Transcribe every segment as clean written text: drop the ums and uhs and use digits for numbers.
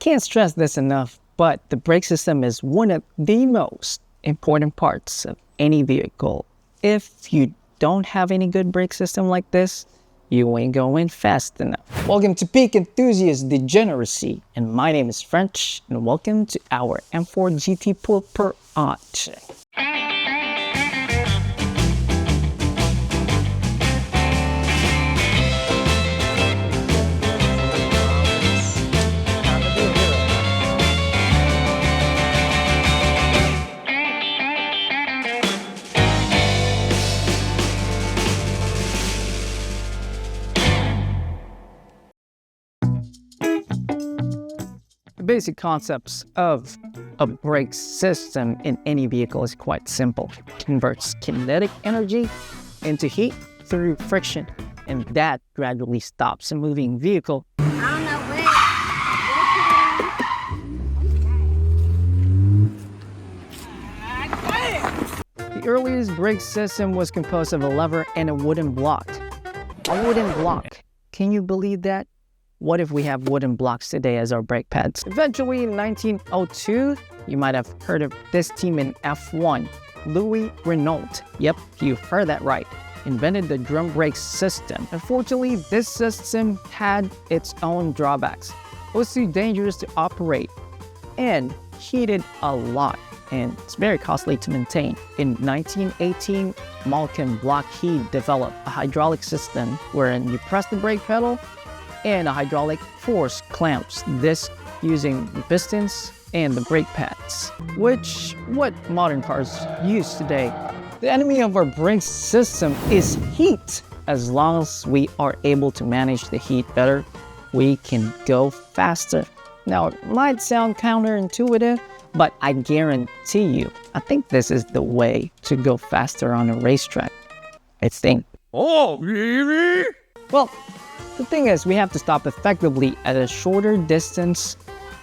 can't stress this enough, but the brake system is one of the most important parts of any vehicle. If you don't have any good brake system like this, you ain't going fast enough. Welcome to Peak Enthusiast Degeneracy, and my name is French, and welcome to our M4 GTPOOR per Aunt. The basic concepts of a brake system in any vehicle is quite simple. It converts kinetic energy into heat through friction, and that gradually stops a moving vehicle. The earliest brake system was composed of a lever and a wooden block. A wooden block. Can you believe that? What if we have wooden blocks today as our brake pads? Eventually in 1902, you might have heard of this team in F1, Louis Renault. Yep, you heard that right. Invented the drum brake system. Unfortunately, this system had its own drawbacks. It was too dangerous to operate and heated a lot, and it's very costly to maintain. In 1918, Malcolm Blockheed developed a hydraulic system wherein you press the brake pedal and a hydraulic force clamps this using the pistons and the brake pads, which what modern cars use today. The enemy of our brake system is heat. As long as we are able to manage the heat better, we can go faster. Now, it might sound counterintuitive, but I guarantee you, I think this is the way to go faster on a racetrack. I think. Oh, really? Well, the thing is, we have to stop effectively at a shorter distance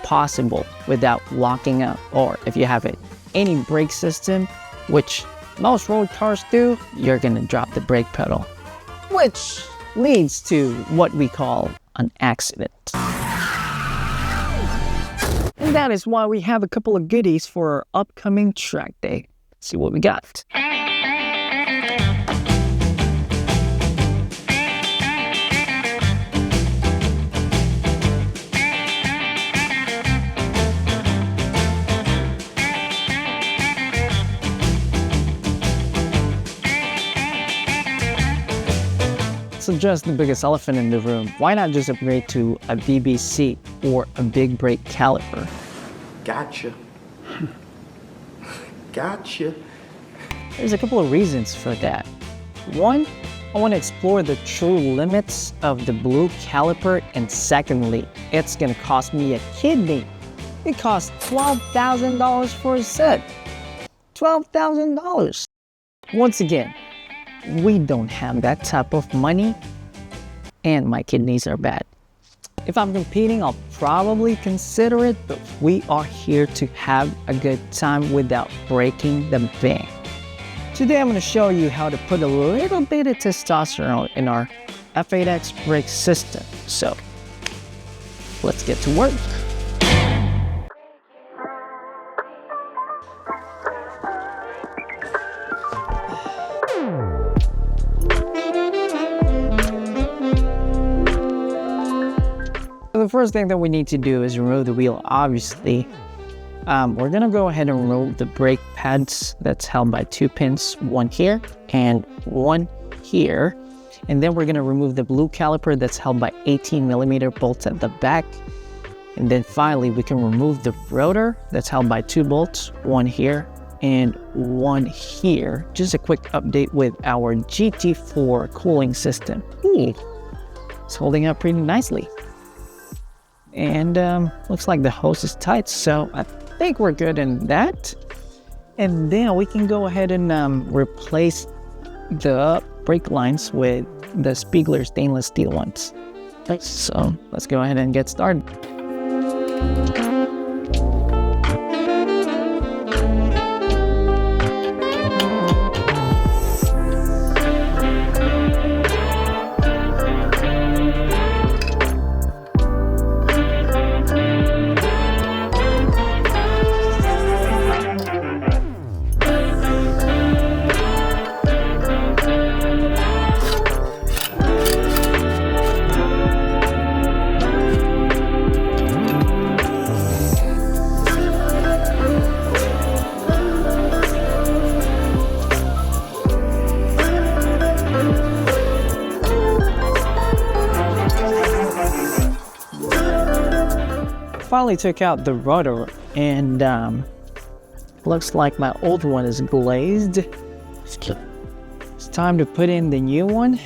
possible without locking up. Or if you have any brake system, which most road cars do, you're gonna drop the brake pedal, which leads to what we call an accident. And that is why we have a couple of goodies for our upcoming track day. Let's see what we got. So just the biggest elephant in the room. Why not just upgrade to a BBC or a big brake caliper? Gotcha. Gotcha. There's a couple of reasons for that. One, I want to explore the true limits of the blue caliper, and secondly, it's going to cost me a kidney. It costs $12,000 for a set. $12,000. Once again, we don't have that type of money, and my kidneys are bad. If I'm competing, I'll probably consider it, but we are here to have a good time without breaking the bank. Today I'm going to show you how to put a little bit of testosterone in our F8X brake system. So let's get to work. The first thing that we need to do is remove the wheel. Obviously, we're gonna go ahead and remove the brake pads that's held by 2 pins, one here and one here. And then we're gonna remove the blue caliper that's held by 18mm bolts at the back. And then finally, we can remove the rotor that's held by 2 bolts, one here and one here. Just a quick update with our GTPOOR cooling system. It's holding up pretty nicely. And looks like the hose is tight, so I think we're good in that. And then we can go ahead and replace the brake lines with the Spiegler stainless steel ones. So let's go ahead and get started. finally took out the rotor, and looks like my old one is glazed. It's time to put in the new one.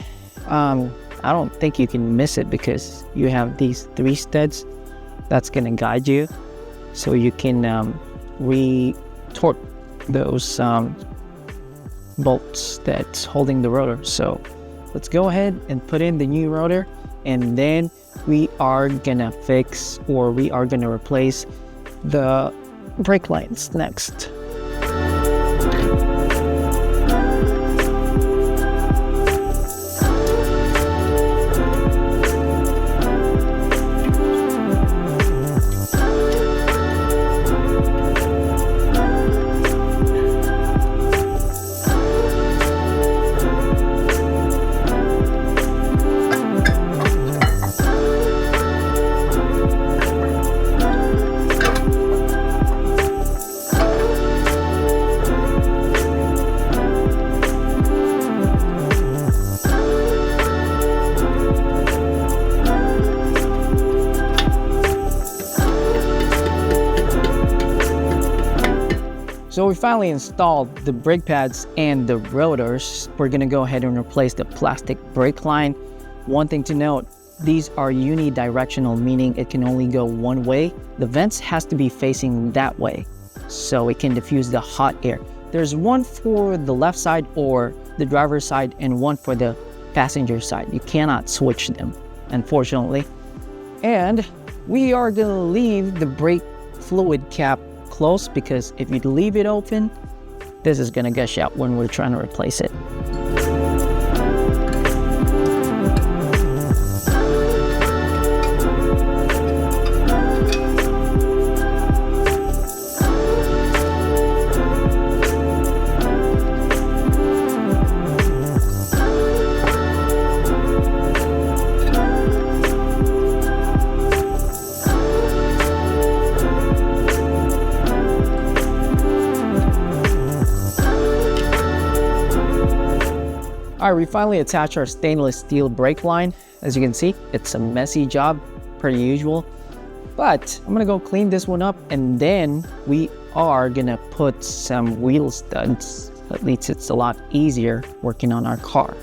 I don't think you can miss it because you have these 3 studs that's gonna guide you, so you can retort those bolts that's holding the rotor. So let's go ahead and put in the new rotor, and then we are gonna fix, or we are gonna replace the brake lines next. So we finally installed the brake pads and the rotors. We're gonna go ahead and replace the plastic brake line. One thing to note, these are unidirectional, meaning it can only go one way. The vents has to be facing that way so it can diffuse the hot air. There's one for the left side or the driver's side and one for the passenger side. You cannot switch them, unfortunately. And we are gonna leave the brake fluid cap close, because if you leave it open, this is gonna gush out when we're trying to replace it. All right, we finally attached our stainless steel brake line. As you can see, it's a messy job, per usual. But I'm gonna go clean this one up, and then we are gonna put some wheel studs. At least it's a lot easier working on our car.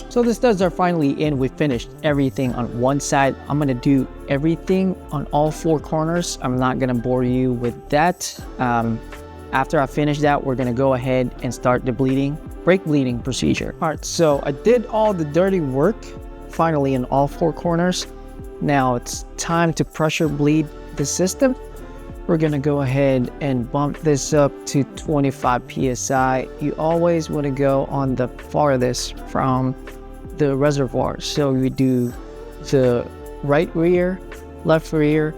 So the studs are finally in. We finished everything on one side. I'm gonna do everything on all 4 corners. I'm not gonna bore you with that. After I finish that, we're gonna go ahead and start the brake bleeding procedure. All right, so I did all the dirty work finally in all 4 corners. Now it's time to pressure bleed the system. We're gonna go ahead and bump this up to 25 PSI. You always wanna go on the farthest from the reservoir. So you do the right rear, left rear,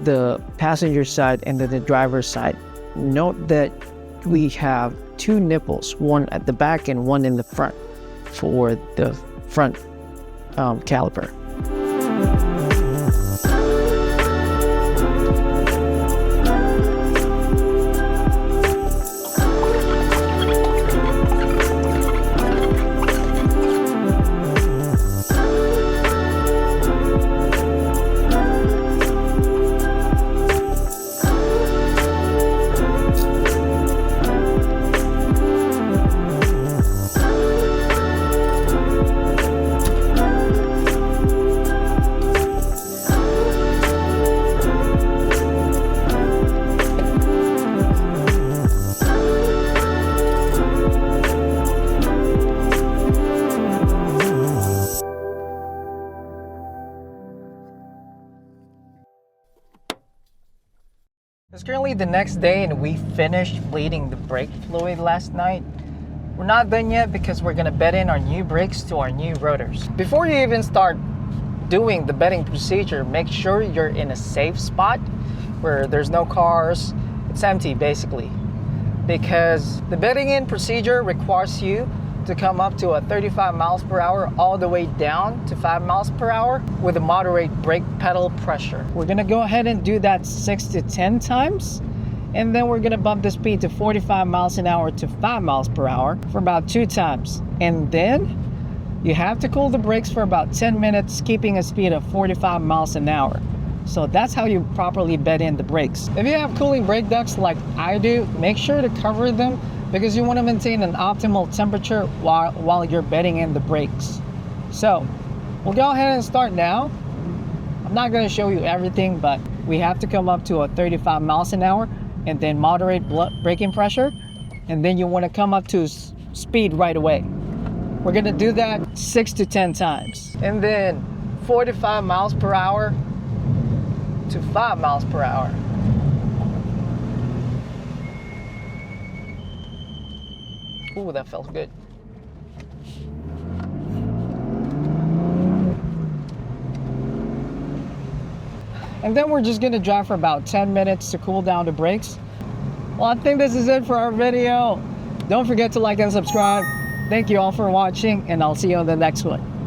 the passenger side, and then the driver's side. Note that we have 2 nipples, one at the back and one in the front for the front caliper. It's currently the next day and we finished bleeding the brake fluid last night. We're not done yet because we're gonna bed in our new brakes to our new rotors. Before you even start doing the bedding procedure, make sure you're in a safe spot where there's no cars. It's empty basically, because the bedding in procedure requires you to come up to a 35 miles per hour all the way down to 5 miles per hour with a moderate brake pedal pressure. We're gonna go ahead and do that 6 to 10 times. And then we're gonna bump the speed to 45 miles an hour to 5 miles per hour for about 2 times. And then you have to cool the brakes for about 10 minutes, keeping a speed of 45 miles an hour. So that's how you properly bed in the brakes. If you have cooling brake ducts like I do, make sure to cover them because you want to maintain an optimal temperature while you're bedding in the brakes. So we'll go ahead and start now. I'm not going to show you everything, but we have to come up to a 35 miles an hour and then moderate braking pressure. And then you want to come up to speed right away. We're going to do that 6 to 10 times. And then 45 miles per hour to 5 miles per hour. Ooh, that felt good. And then we're just gonna drive for about 10 minutes to cool down the brakes. Well, I think this is it for our video. Don't forget to like and subscribe. Thank you all for watching, and I'll see you on the next one.